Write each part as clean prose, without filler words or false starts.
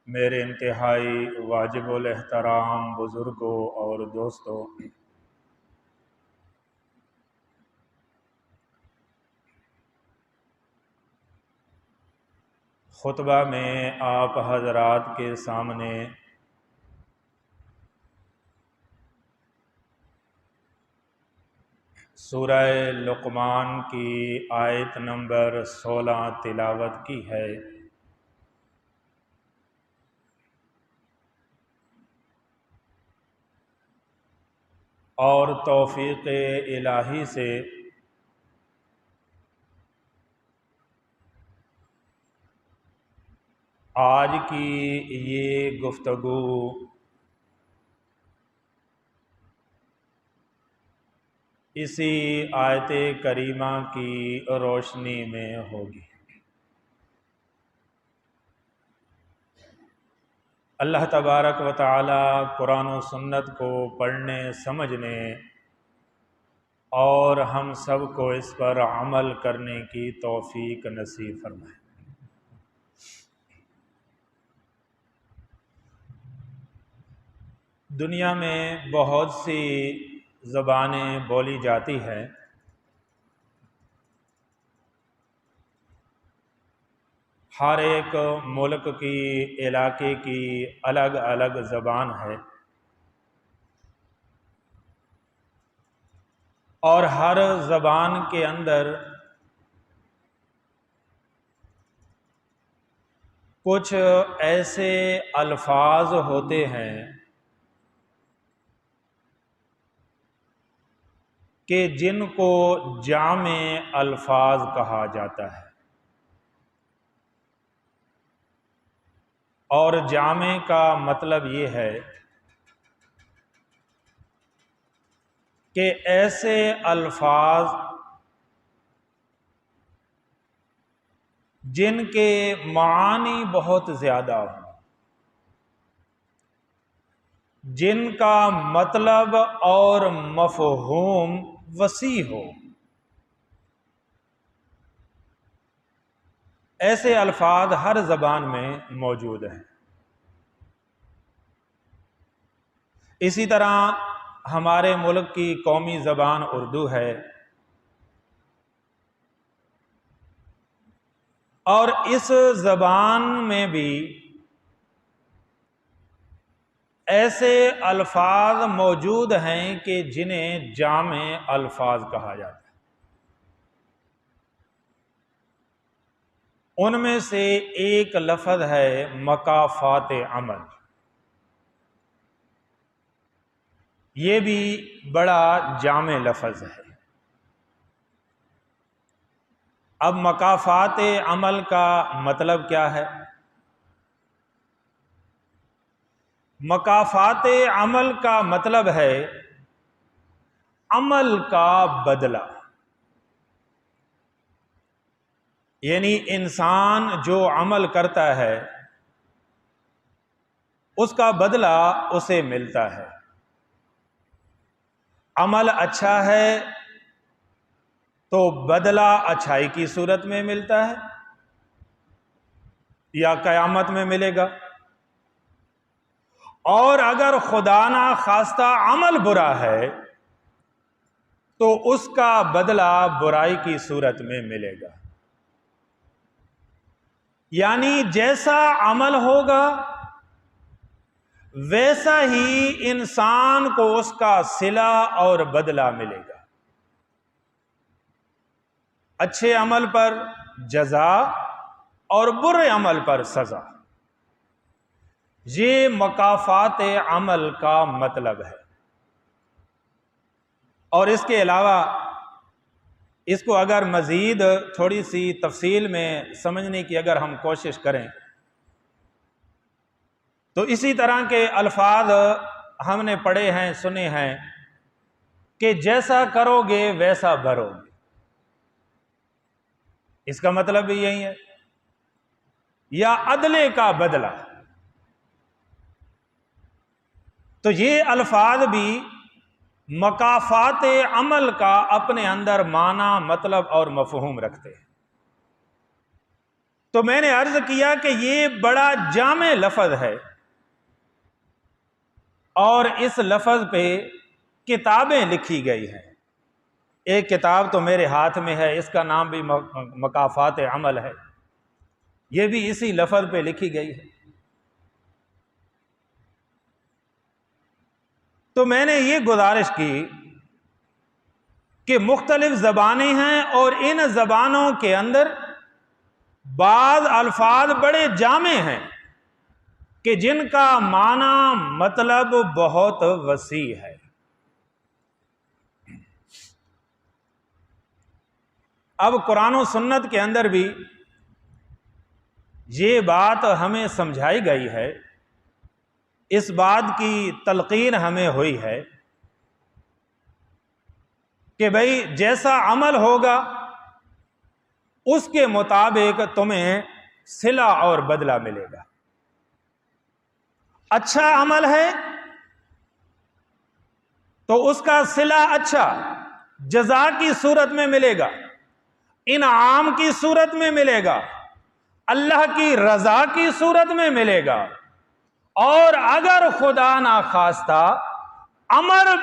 मेरे इंतहाई वाजिबुल एहतराम बुज़ुर्गों और दोस्तों, खुतबा में आप हजरात के सामने सूरह लुक़मान की आयत नंबर 16 तिलावत की है। और तौफ़ीक़ इलाही से आज की ये गुफ्तगू इसी आयत करीमा की रोशनी में होगी। अल्लाह तबारक व तआला कुरान और सुन्नत को पढ़ने, समझने और हम सब को इस पर अमल करने की तौफीक नसीब फरमाए। दुनिया में बहुत सी ज़बानें बोली जाती हैं। हर एक मुल्क की, इलाके की अलग अलग ज़बान है और हर ज़बान के अंदर कुछ ऐसे अल्फाज होते हैं कि जिनको जामे अल्फाज कहा जाता है। और जामे का मतलब ये है कि ऐसे अल्फाज जिनके मानी बहुत ज़्यादा हो, जिनका मतलब और मफ़हूम वसी हो, ऐसे अल्फाज हर ज़बान में मौजूद हैं। इसी तरह हमारे मुल्क की कौमी ज़बान उर्दू है और इस ज़बान में भी ऐसे अल्फाज मौजूद हैं कि जिन्हें जामे अल्फाज कहा जाता है। उनमें से एक लफ्ज़ है मकाफ़ात अमल। ये भी बड़ा जामे लफ्ज़ है। अब मकाफ़ात अमल का मतलब क्या है? मकाफ़ात अमल का मतलब है अमल का बदला। यानी इंसान जो अमल करता है उसका बदला उसे मिलता है। अमल अच्छा है तो बदला अच्छाई की सूरत में मिलता है या क़यामत में मिलेगा। और अगर खुदा ना खास्ता अमल बुरा है तो उसका बदला बुराई की सूरत में मिलेगा। यानी जैसा अमल होगा वैसा ही इंसान को उसका सिला और बदला मिलेगा। अच्छे अमल पर जजा और बुरे अमल पर सजा। ये मकाफ़ात अमल का मतलब है। और इसके अलावा इसको अगर मज़ीद थोड़ी सी तफसील में समझने की अगर हम कोशिश करें तो इसी तरह के अल्फाज हमने पढ़े हैं, सुने हैं कि जैसा करोगे वैसा भरोगे। इसका मतलब भी यही है। या अदले का बदला। तो ये अल्फाज भी मकाफ़ात अमल का अपने अंदर माना, मतलब और मफ़हूम रखते हैं। तो मैंने अर्ज किया कि ये बड़ा जामे लफ्ज है और इस लफ्ज पे किताबें लिखी गई हैं। एक किताब तो मेरे हाथ में है, इसका नाम भी मकाफात अमल है, ये भी इसी लफ्ज पे लिखी गई है। तो मैंने ये गुजारिश की कि मुख्तलिफ ज़बानें हैं और इन ज़बानों के अंदर बाज़ अल्फाज बड़े जामे हैं कि जिनका माना मतलब बहुत वसी है। अब कुरान और सुन्नत के अंदर भी ये बात हमें समझाई गई है, इस बात की तलकीन हमें हुई है कि भाई जैसा अमल होगा उसके मुताबिक तुम्हें सिला और बदला मिलेगा। अच्छा अमल है तो उसका सिला अच्छा जज़ा की सूरत में मिलेगा, इनाम की सूरत में मिलेगा, अल्लाह की रजा की सूरत में मिलेगा। और अगर खुदा ना खास्ता अमल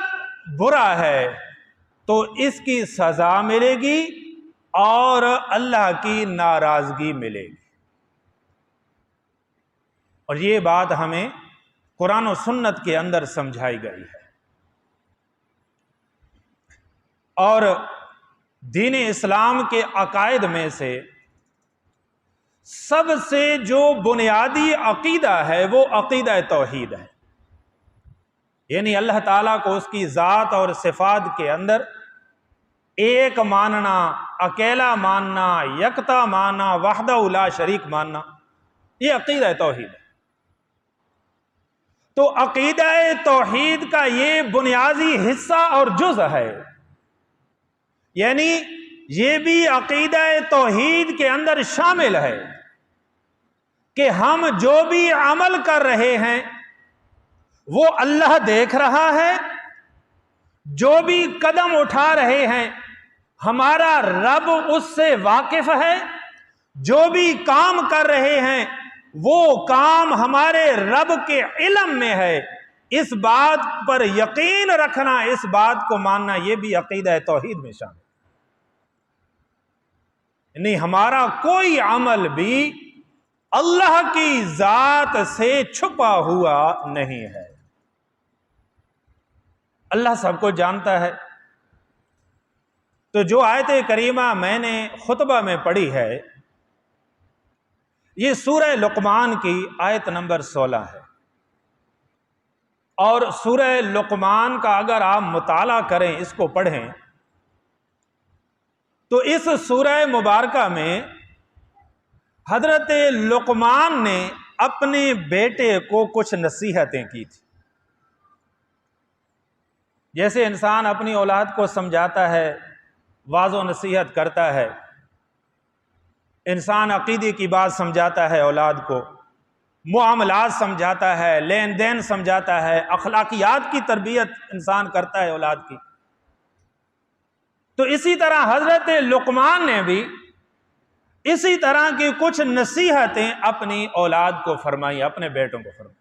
बुरा है तो इसकी सजा मिलेगी और अल्लाह की नाराजगी मिलेगी। और ये बात हमें कुरान और सुन्नत के अंदर समझाई गई है। और दीन इस्लाम के अकायद में से सबसे जो बुनियादी अकीदा है वो अकीदा तौहीद है, यानी अल्लाह ताला को उसकी ज़ात और सिफात के अंदर एक मानना, अकेला मानना, यकता मानना, वहदहू ला शरीक मानना, ये अकीदा तौहीद है। तो अकीदा तौहीद का ये बुनियादी हिस्सा और जुज़ है, यानी ये भी अकीदा तौहीद के अंदर शामिल है कि हम जो भी अमल कर रहे हैं वो अल्लाह देख रहा है, जो भी कदम उठा रहे हैं हमारा रब उससे वाकिफ है, जो भी काम कर रहे हैं वो काम हमारे रब के इल्म में है। इस बात पर यकीन रखना, इस बात को मानना, यह भी अकीदा तौहीद में शामिल नहीं। हमारा कोई अमल भी अल्लाह की जात से छुपा हुआ नहीं है, अल्लाह सबको जानता है। तो जो आयत करीमा मैंने खुतबा में पढ़ी है ये सूरह लुक़मान की आयत नंबर 16 है। और सूरह लुक़मान का अगर आप मुताला करें, इसको पढ़ें, तो इस सूरह मुबारका में हजरत लुक़मान ने अपने बेटे को कुछ नसीहतें की थी। जैसे इंसान अपनी औलाद को समझाता है, वाज़ो नसीहत करता है, इंसान अकीदे की बात समझाता है औलाद को, मुआमलात समझाता है, लेन देन समझाता है, अखलाकियात की तरबियत इंसान करता है औलाद की। तो इसी तरह हजरत लुक़मान ने भी इसी तरह की कुछ नसीहतें अपनी औलाद को फरमाई, अपने बेटों को फरमाई।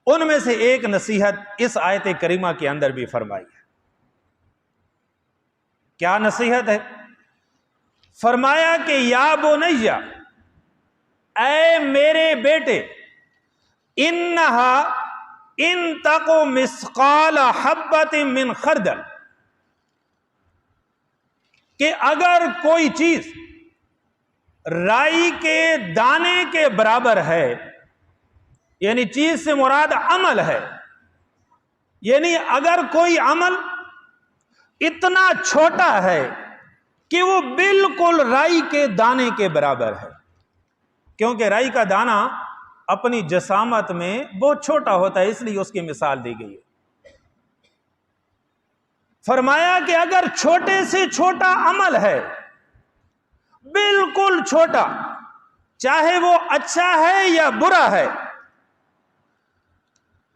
उनमें से एक नसीहत इस आयत करीमा के अंदर भी फरमाई है। क्या नसीहत है? फरमाया कि या बुनैया, ऐ मेरे बेटे, इन्नहा इन तको मिस्काल हब्बतिन मिन खरदल, कि अगर कोई चीज राई के दाने के बराबर है, यानी चीज से मुराद अमल है, यानी अगर कोई अमल इतना छोटा है कि वो बिल्कुल राई के दाने के बराबर है, क्योंकि राई का दाना अपनी जसामत में बहुत छोटा होता है, इसलिए उसकी मिसाल दी गई है। फरमाया कि अगर छोटे से छोटा अमल है, बिल्कुल छोटा, चाहे वो अच्छा है या बुरा है,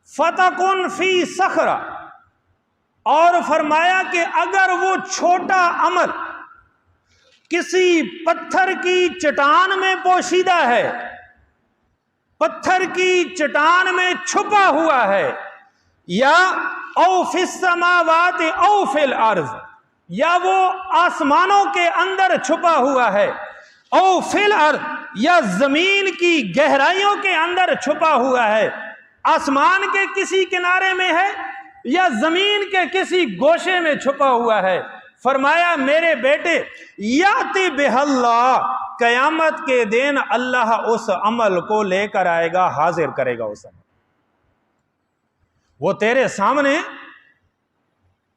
फतकुन फी सखरा, और फरमाया कि अगर वो छोटा अमल किसी पत्थर की चट्टान में पोशीदा है, पत्थर की चट्टान में छुपा हुआ है, या औ फिस समावात औ फिल अर्ज, या वो आसमानों के अंदर छुपा हुआ है, औ फिल अर्ज, या जमीन की गहराइयों के अंदर छुपा हुआ है, आसमान के किसी किनारे में है या जमीन के किसी गोशे में छुपा हुआ है। फरमाया मेरे बेटे, याति बिहल्ला, कयामत के दिन अल्लाह उस अमल को लेकर आएगा, हाजिर करेगा उस अमल। वो तेरे सामने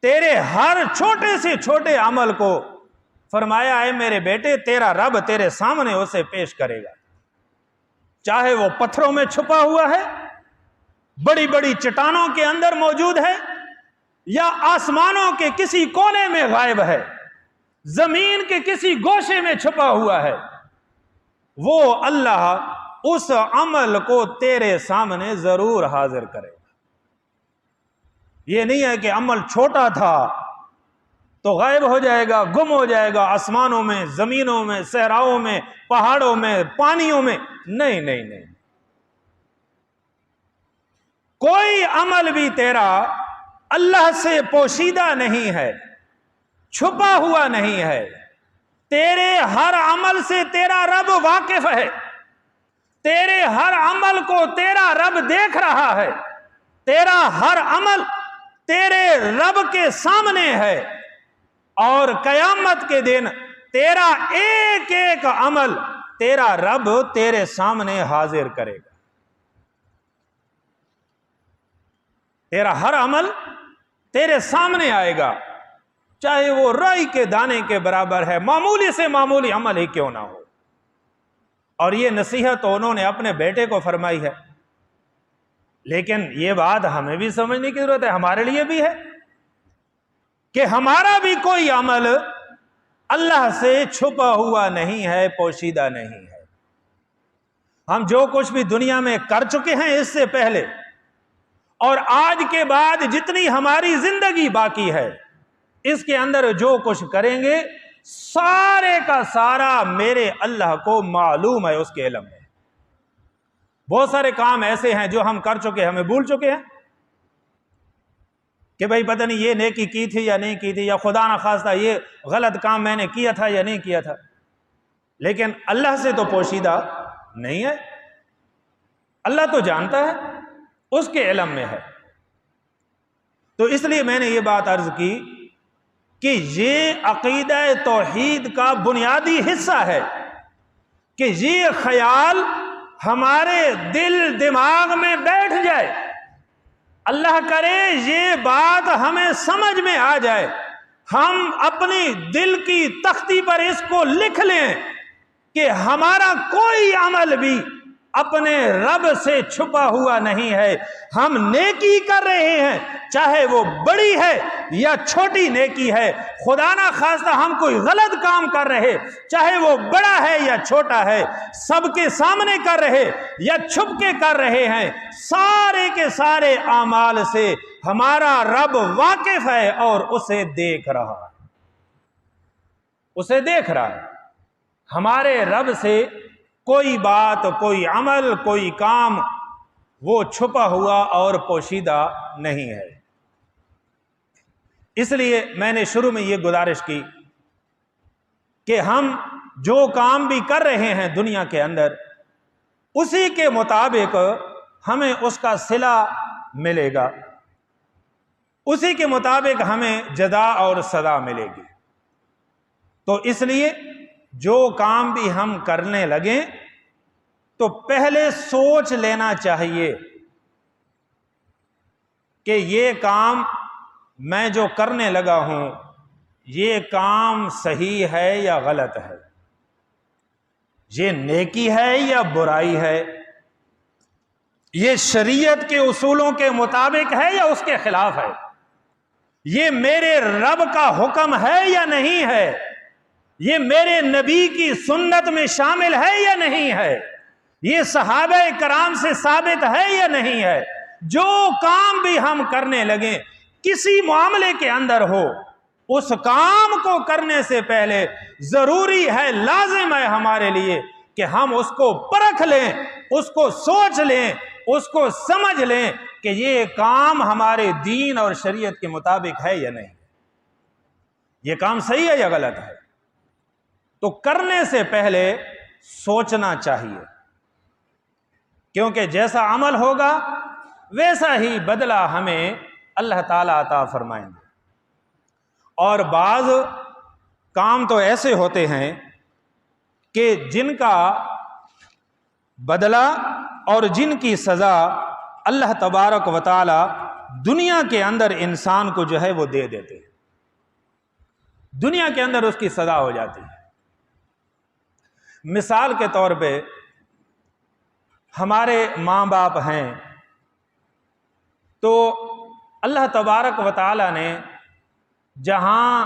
तेरे हर छोटे से छोटे अमल को, फरमाया है मेरे बेटे, तेरा रब तेरे सामने उसे पेश करेगा, चाहे वो पत्थरों में छुपा हुआ है, बड़ी बड़ी चट्टानों के अंदर मौजूद है, या आसमानों के किसी कोने में गायब है, जमीन के किसी गोशे में छुपा हुआ है। वो अल्लाह उस अमल को तेरे सामने जरूर हाजिर करेगा। ये नहीं है कि अमल छोटा था तो गायब हो जाएगा, गुम हो जाएगा आसमानों में, जमीनों में, सहराओं में, पहाड़ों में, पानियों में। नहीं नहीं नहीं, कोई अमल भी तेरा अल्लाह से पोशीदा नहीं है, छुपा हुआ नहीं है। तेरे हर अमल से तेरा रब वाकिफ है, तेरे हर अमल को तेरा रब देख रहा है, तेरा हर अमल तेरे रब के सामने है, और कयामत के दिन तेरा एक एक अमल तेरा रब तेरे सामने हाजिर करेगा। तेरा हर अमल तेरे सामने आएगा, चाहे वो राई के दाने के बराबर है, मामूली से मामूली अमल ही क्यों ना हो। और ये नसीहत तो उन्होंने अपने बेटे को फरमाई है, लेकिन ये बात हमें भी समझने की जरूरत है, हमारे लिए भी है कि हमारा भी कोई अमल अल्लाह से छुपा हुआ नहीं है, पोशीदा नहीं है। हम जो कुछ भी दुनिया में कर चुके हैं इससे पहले और आज के बाद जितनी हमारी जिंदगी बाकी है, इसके अंदर जो कुछ करेंगे सारे का सारा मेरे अल्लाह को मालूम है, उसके इल्म में। बहुत सारे काम ऐसे हैं जो हम कर चुके हैं, हमें भूल चुके हैं कि भाई पता नहीं ये नेकी की थी या नहीं की थी, या खुदा ना खास्ता ये गलत काम मैंने किया था या नहीं किया था। लेकिन अल्लाह से तो पोशीदा नहीं है, अल्लाह तो जानता है, उसके इल्म में है। तो इसलिए मैंने ये बात अर्ज की कि ये अकीदा तौहीद का बुनियादी हिस्सा है कि ये ख्याल हमारे दिल दिमाग में बैठ जाए, अल्लाह करे ये बात हमें समझ में आ जाए, हम अपनी दिल की तख्ती पर इसको लिख लें कि हमारा कोई अमल भी अपने रब से छुपा हुआ नहीं है। हम नेकी कर रहे हैं, चाहे वो बड़ी है या छोटी नेकी है, खुदा ना खास्ता हम कोई गलत काम कर रहे, चाहे वो बड़ा है या छोटा है, सबके सामने कर रहे या छुप के कर रहे हैं, सारे के सारे आमाल से हमारा रब वाकिफ है और उसे देख रहा है, उसे देख रहा है। हमारे रब से कोई बात, कोई अमल, कोई काम वो छुपा हुआ और पोशीदा नहीं है। इसलिए मैंने शुरू में ये गुजारिश की कि हम जो काम भी कर रहे हैं दुनिया के अंदर, उसी के मुताबिक हमें उसका सिला मिलेगा, उसी के मुताबिक हमें जज़ा और सज़ा मिलेगी। तो इसलिए जो काम भी हम करने लगे तो पहले सोच लेना चाहिए कि ये काम मैं जो करने लगा हूं, ये काम सही है या गलत है, ये नेकी है या बुराई है, ये शरीयत के उसूलों के मुताबिक है या उसके खिलाफ है, ये मेरे रब का हुक्म है या नहीं है, ये मेरे नबी की सुन्नत में शामिल है या नहीं है, ये सहाबे कराम से साबित है या नहीं है। जो काम भी हम करने लगे, किसी मामले के अंदर हो, उस काम को करने से पहले जरूरी है, लाजिम है हमारे लिए कि हम उसको परख लें, उसको सोच लें, उसको समझ लें कि ये काम हमारे दीन और शरीयत के मुताबिक है या नहीं, ये काम सही है या गलत है। तो करने से पहले सोचना चाहिए, क्योंकि जैसा अमल होगा वैसा ही बदला हमें अल्लाह ताला अता फरमाएंगे। और बाज काम तो ऐसे होते हैं कि जिनका बदला और जिनकी सजा अल्लाह तबारक व तआला दुनिया के अंदर इंसान को जो है वो दे देते हैं, दुनिया के अंदर उसकी सजा हो जाती है। मिसाल के तौर पे हमारे माँ बाप हैं, तो अल्लाह तबारक व तआला ने जहां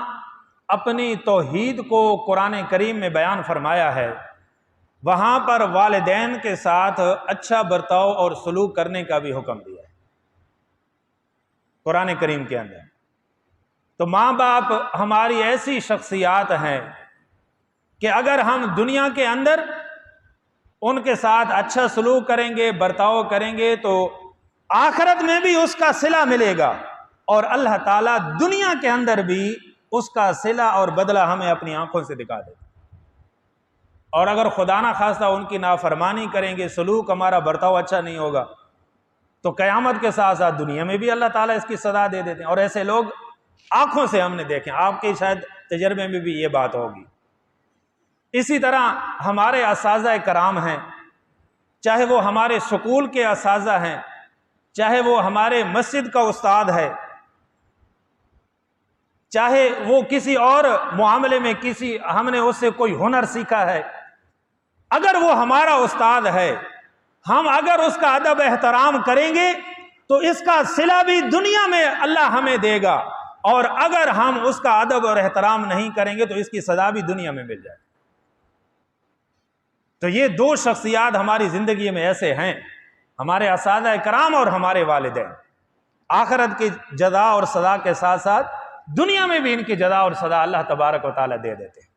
अपनी तौहीद को कुरान करीम में बयान फरमाया है, वहां पर वालिदैन के साथ अच्छा बर्ताव और सलूक करने का भी हुक्म दिया है कुरान करीम के अंदर। तो माँ बाप हमारी ऐसी शख्सियात हैं कि अगर हम दुनिया के अंदर उनके साथ अच्छा सलूक करेंगे, बर्ताव करेंगे, तो आखिरत में भी उसका सिला मिलेगा और अल्लाह ताला दुनिया के अंदर भी उसका सिला और बदला हमें अपनी आंखों से दिखा देगा। और अगर खुदा ना खास्ता उनकी नाफरमानी करेंगे, सलूक हमारा बर्ताव अच्छा नहीं होगा, तो क़यामत के साथ साथ दुनिया में भी अल्लाह ताला इसकी सजा दे देते हैं। और ऐसे लोग आंखों से हमने देखे, आपके शायद तजर्बे में भी ये बात होगी। इसी तरह हमारे असाज़ा कराम हैं, चाहे वो हमारे स्कूल के असाज़ा हैं, चाहे वो हमारे मस्जिद का उस्ताद है, चाहे वो किसी और मामले में किसी हमने उससे कोई हुनर सीखा है, अगर वो हमारा उस्ताद है, हम अगर उसका अदब एहतराम करेंगे तो इसका सिला भी दुनिया में अल्लाह हमें देगा, और अगर हम उसका अदब और एहतराम नहीं करेंगे तो इसकी सजा भी दुनिया में मिल जाए। तो ये दो शख्सियात हमारी जिंदगी में ऐसे हैं, हमारे असादा कराम और हमारे वालिदैन। आखिरत की जज़ा और सजा के साथ साथ दुनिया में भी इनकी जज़ा और सजा अल्लाह तबारक व तआला दे देते हैं।